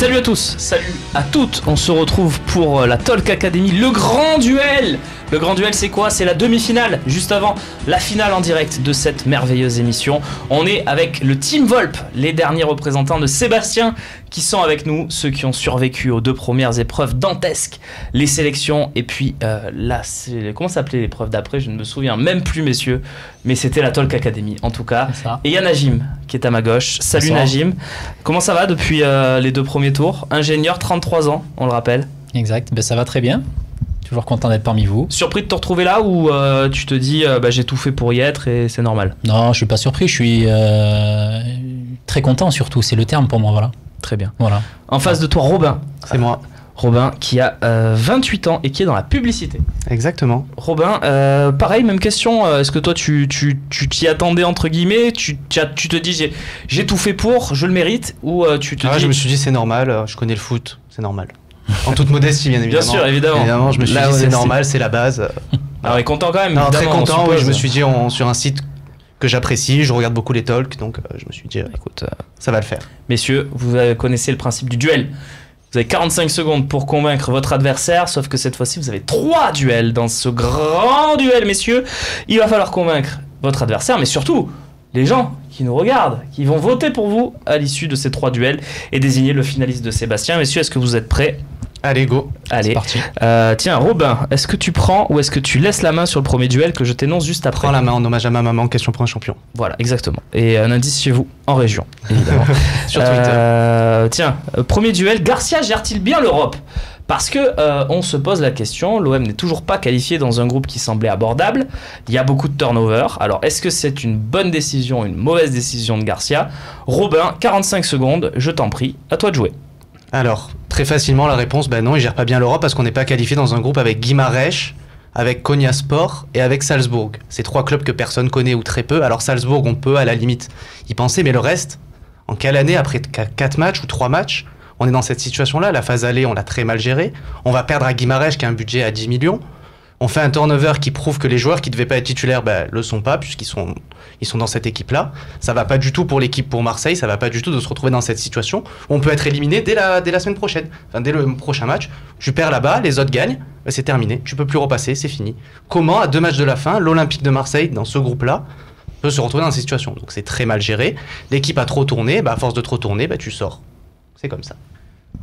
Salut à tous, salut à toutes, on se retrouve pour la Talk Academy, le grand duel. Le grand duel, c'est quoi? C'est la demi-finale, juste avant la finale en direct de cette merveilleuse émission. On est avec le Team Volp, les derniers représentants de Sébastien qui sont avec nous, ceux qui ont survécu aux deux premières épreuves dantesques, les sélections, et puis là, comment s'appelait l'épreuve d'après? Je ne me souviens même plus, messieurs, mais c'était la Talk Academy en tout cas. Et il y a Najim qui est à ma gauche. Salut Najim, comment ça va depuis les deux premiers tours? Ingénieur, 33 ans, on le rappelle. Exact, ben, ça va très bien. Toujours content d'être parmi vous. Surpris de te retrouver là ou tu te dis j'ai tout fait pour y être et c'est normal? Non, je suis pas surpris, je suis très content surtout, c'est le terme pour moi, voilà. Très bien. Voilà. En face de toi, Robin. C'est moi. Robin qui a 28 ans et qui est dans la publicité. Exactement. Robin, pareil, même question. Est-ce que toi tu t'y attendais entre guillemets? Tu te dis j'ai tout fait pour, je le mérite, ou tu te dis... Je me suis dit c'est normal, je connais le foot, c'est normal. En toute modestie, bien évidemment. Bien sûr, évidemment. Évidemment, je me suis dit c'est normal, c'est la base. Ah ouais, content quand même. Non, très content, oui, je me suis dit sur un site que j'apprécie, je regarde beaucoup les talks, donc je me suis dit écoute, ça va le faire. Messieurs, vous connaissez le principe du duel. Vous avez 45 secondes pour convaincre votre adversaire, sauf que cette fois-ci, vous avez 3 duels dans ce grand duel, messieurs. Il va falloir convaincre votre adversaire, mais surtout les gens qui nous regardent, qui vont voter pour vous à l'issue de ces 3 duels et désigner le finaliste de Sébastien. Messieurs, est-ce que vous êtes prêts? Allez, go. Allez, c'est parti. Tiens, Robin, est-ce que tu prends ou est-ce que tu laisses la main sur le premier duel que je t'énonce juste après? Prends la main en hommage à ma maman, question pour un champion. Voilà, exactement. Et un indice chez vous, en région, évidemment. Sur Twitter. Tiens, premier duel, Garcia gère-t-il bien l'Europe? Parce que on se pose la question, l'OM n'est toujours pas qualifié dans un groupe qui semblait abordable, il y a beaucoup de turnover, alors est-ce que c'est une bonne décision, une mauvaise décision de Garcia? Robin, 45 secondes, je t'en prie, à toi de jouer. Alors, très facilement, la réponse, non, il gère pas bien l'Europe parce qu'on n'est pas qualifié dans un groupe avec Guimarães, avec Konyaspor et avec Salzbourg. C'est 3 clubs que personne connaît ou très peu. Alors Salzbourg, on peut à la limite y penser, mais le reste, en quelle année, après 4 matchs ou 3 matchs, on est dans cette situation-là? La phase aller, on l'a très mal gérée. On va perdre à Guimarães qui a un budget à 10 millions. On fait un turnover qui prouve que les joueurs qui ne devaient pas être titulaires le sont pas, puisqu'ils sont dans cette équipe-là. Ça va pas du tout pour l'équipe pour Marseille, ça va pas du tout de se retrouver dans cette situation où on peut être éliminé dès la semaine prochaine. Enfin, dès le prochain match, tu perds là-bas, les autres gagnent, c'est terminé. Tu peux plus repasser, c'est fini. Comment, à 2 matchs de la fin, l'Olympique de Marseille, dans ce groupe-là, peut se retrouver dans cette situation? Donc c'est très mal géré. L'équipe a trop tourné, à force de trop tourner, tu sors. C'est comme ça.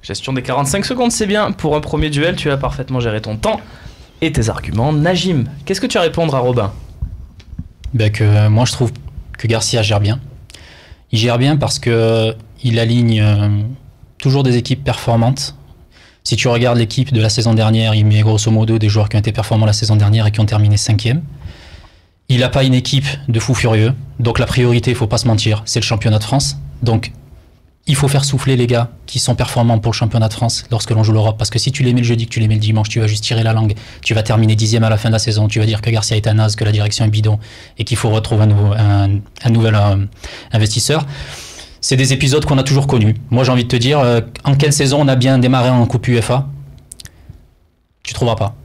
Gestion des 45 secondes, c'est bien. Pour un premier duel, tu as parfaitement géré ton temps et tes arguments. Najim, qu'est-ce que tu as à répondre à Robin? Moi, je trouve que Garcia gère bien. Il gère bien parce qu'il aligne toujours des équipes performantes. Si tu regardes l'équipe de la saison dernière, il met grosso modo des joueurs qui ont été performants la saison dernière et qui ont terminé 5e. Il n'a pas une équipe de fous furieux. Donc la priorité, il ne faut pas se mentir, c'est le championnat de France. Donc il faut faire souffler les gars qui sont performants pour le championnat de France lorsque l'on joue l'Europe. Parce que si tu les mets le jeudi, que tu les mets le dimanche, tu vas juste tirer la langue. Tu vas terminer 10e à la fin de la saison. Tu vas dire que Garcia est un naze, que la direction est bidon et qu'il faut retrouver un nouvel investisseur. C'est des épisodes qu'on a toujours connus. Moi, j'ai envie de te dire, en quelle saison on a bien démarré en Coupe UEFA? Tu trouveras pas.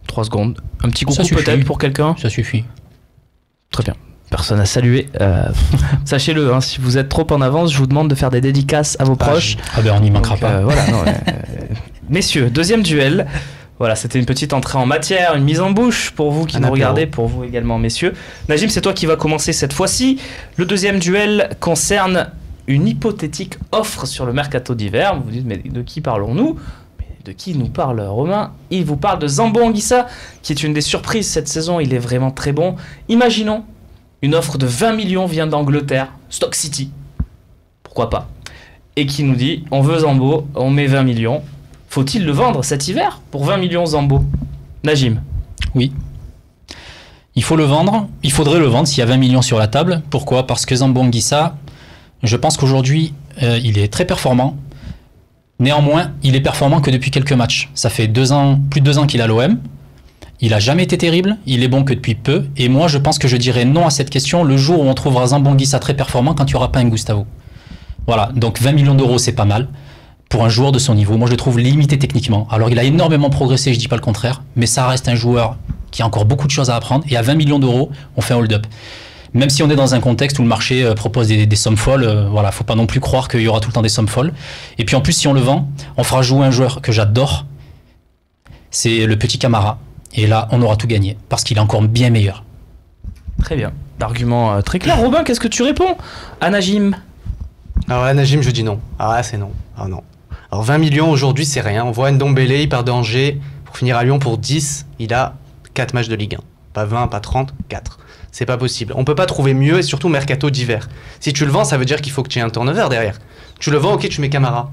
3 secondes. Un petit coucou peut-être pour quelqu'un? Ça suffit. Très bien. Personne à saluer. Sachez-le, si vous êtes trop en avance, je vous demande de faire des dédicaces à vos proches. On n'y manquera pas. Voilà, messieurs, deuxième duel. Voilà, c'était une petite entrée en matière, une mise en bouche pour vous qui nous regardez, pour vous également, messieurs. Najim, c'est toi qui vas commencer cette fois-ci. Le deuxième duel concerne une hypothétique offre sur le mercato d'hiver. Vous vous dites, mais de qui parlons-nous? De qui nous parle Romain? Il vous parle de Zambo Anguissa, qui est une des surprises cette saison. Il est vraiment très bon. Imaginons une offre de 20 millions vient d'Angleterre, Stoke City, pourquoi pas, et qui nous dit on veut Zambo, on met 20 millions. Faut-il le vendre cet hiver pour 20 millions Zambo? Najim? Oui. Il faut le vendre, il faudrait le vendre s'il y a 20 millions sur la table. Pourquoi? Parce que Zambo Anguissa, je pense qu'aujourd'hui, il est très performant. Néanmoins, il est performant que depuis quelques matchs. Ça fait plus de 2 ans qu'il est à l'OM. Il n'a jamais été terrible, il est bon que depuis peu. Et moi, je pense que je dirais non à cette question le jour où on trouvera Zambo Anguissa très performant quand il n'y aura pas un Gustavo. Voilà, donc 20 millions d'euros, c'est pas mal pour un joueur de son niveau. Moi, je le trouve limité techniquement. Alors, il a énormément progressé, je dis pas le contraire, mais ça reste un joueur qui a encore beaucoup de choses à apprendre. Et à 20 millions d'euros, on fait un hold-up. Même si on est dans un contexte où le marché propose des sommes folles, voilà, faut pas non plus croire qu'il y aura tout le temps des sommes folles. Et puis en plus, si on le vend, on fera jouer un joueur que j'adore, c'est le petit Camara. Et là, on aura tout gagné, parce qu'il est encore bien meilleur. Très bien. Argument très clair. Robin, qu'est-ce que tu réponds à Najim? Alors là, Najim, je dis non. Ah là, c'est non. Ah non. Alors 20 millions aujourd'hui, c'est rien. On voit Ndombele, il part d'Angers pour finir à Lyon pour 10. Il a 4 matchs de Ligue 1. Pas 20, pas 30, 4. C'est pas possible. On peut pas trouver mieux, et surtout mercato d'hiver. Si tu le vends, ça veut dire qu'il faut que tu aies un turnover derrière. Tu le vends, ok, tu mets Camara.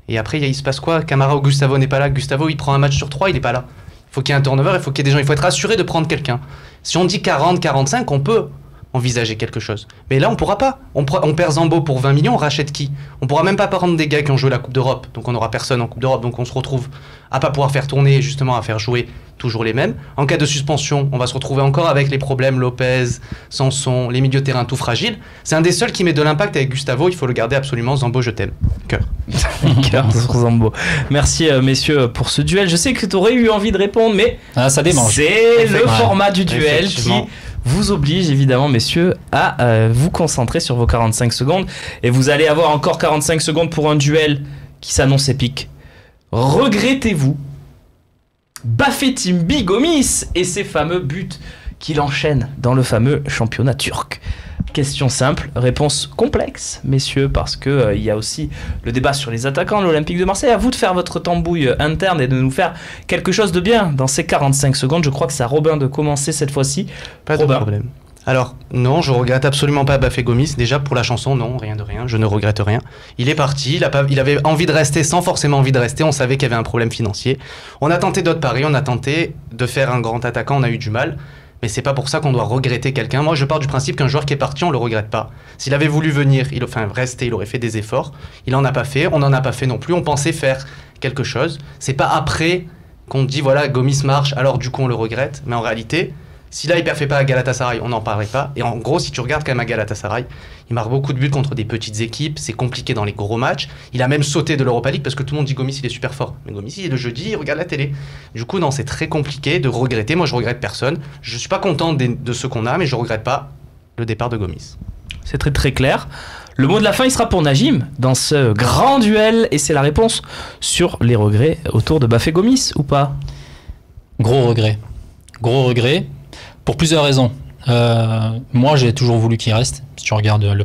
Et après, il se passe quoi? Camara ou Gustavo n'est pas là. Gustavo, il prend un match sur 3, il est pas là. Il faut qu'il y ait un turnover, il faut qu'il y ait des gens. Il faut être assuré de prendre quelqu'un. Si on dit 40, 45, on peut envisager quelque chose. Mais là, on pourra pas. On perd Zambo pour 20 millions, on rachète qui? On pourra même pas prendre des gars qui ont joué la Coupe d'Europe. Donc on n'aura personne en Coupe d'Europe. Donc on se retrouve à pas pouvoir faire tourner, justement à faire jouer toujours les mêmes. En cas de suspension, on va se retrouver encore avec les problèmes Lopez, Sanson, les milieux de terrain tout fragiles. C'est un des seuls qui met de l'impact avec Gustavo. Il faut le garder absolument. Zambo, je t'aime. Cœur. Cœur sur Zambo. Merci messieurs pour ce duel. Je sais que tu aurais eu envie de répondre, mais ça démange. C'est le format du duel qui vous oblige évidemment, messieurs, à vous concentrer sur vos 45 secondes. Et vous allez avoir encore 45 secondes pour un duel qui s'annonce épique. Regrettez-vous Bafétimbi Gomis et ses fameux buts qu'il enchaîne dans le fameux championnat turc? Question simple, réponse complexe, messieurs, parce que il y a aussi le débat sur les attaquants de l'Olympique de Marseille. À vous de faire votre tambouille interne et de nous faire quelque chose de bien dans ces 45 secondes. Je crois que c'est à Robin de commencer cette fois-ci. Pas de problème. Alors, non, je regrette absolument pas Bafé Gomis. Déjà, pour la chanson, non, rien de rien, je ne regrette rien. Il est parti, il avait envie de rester sans forcément envie de rester. On savait qu'il y avait un problème financier. On a tenté d'autres paris, on a tenté de faire un grand attaquant, on a eu du mal. Mais c'est pas pour ça qu'on doit regretter quelqu'un. Moi, je pars du principe qu'un joueur qui est parti, on le regrette pas. S'il avait voulu venir, rester, il aurait fait des efforts. Il en a pas fait, on n'en a pas fait non plus. On pensait faire quelque chose. C'est pas après qu'on dit, voilà, Gomis marche, alors du coup, on le regrette. Mais en réalité, si là, il ne fait pas à Galatasaray, on n'en parlerait pas. Et en gros, si tu regardes quand même à Galatasaray, il marque beaucoup de buts contre des petites équipes. C'est compliqué dans les gros matchs. Il a même sauté de l'Europa League parce que tout le monde dit Gomis, il est super fort. Mais Gomis, il est le jeudi, il regarde la télé. Du coup, non, c'est très compliqué de regretter. Moi, je regrette personne. Je ne suis pas content de ce qu'on a, mais je ne regrette pas le départ de Gomis. C'est très très clair. Le mot de la fin, il sera pour Najim dans ce grand duel. Et c'est la réponse sur les regrets autour de Bafé Gomis ou pas? Gros regret. Gros regret. Pour plusieurs raisons. Moi, j'ai toujours voulu qu'il reste. Si tu regardes la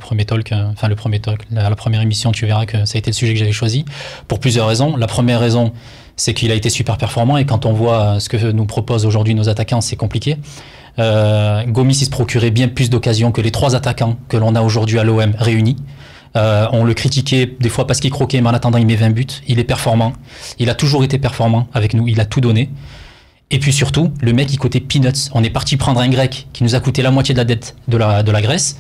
première émission, tu verras que ça a été le sujet que j'avais choisi. Pour plusieurs raisons. La première raison, c'est qu'il a été super performant. Et quand on voit ce que nous proposent aujourd'hui nos attaquants, c'est compliqué. Gomis, il se procurait bien plus d'occasions que les 3 attaquants que l'on a aujourd'hui à l'OM réunis. On le critiquait des fois parce qu'il croquait, mais en attendant, il met 20 buts. Il est performant. Il a toujours été performant avec nous. Il a tout donné. Et puis surtout, le mec, il coûtait peanuts. On est parti prendre un grec qui nous a coûté la moitié de la dette de la Grèce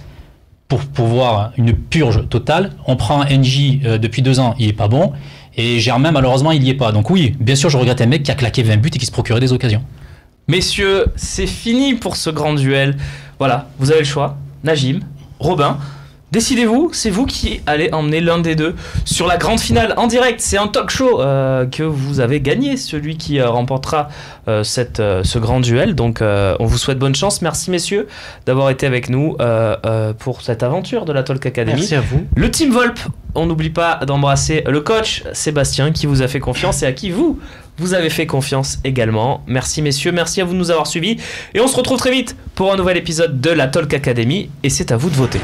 pour voir une purge totale. On prend un NJ depuis 2 ans, il est pas bon. Et Germain, malheureusement, il y est pas. Donc oui, bien sûr, je regrette un mec qui a claqué 20 buts et qui se procurait des occasions. Messieurs, c'est fini pour ce grand duel. Voilà, vous avez le choix. Najim, Robin, décidez-vous, c'est vous qui allez emmener l'un des deux sur la grande finale en direct. C'est un talk show que vous avez gagné, celui qui remportera ce grand duel. Donc on vous souhaite bonne chance. Merci messieurs d'avoir été avec nous pour cette aventure de la Talk Academy. Merci à vous. Le Team Volp, on n'oublie pas d'embrasser le coach Sébastien qui vous a fait confiance et à qui vous avez fait confiance également. Merci messieurs, merci à vous de nous avoir suivis. Et on se retrouve très vite pour un nouvel épisode de la Talk Academy. Et c'est à vous de voter.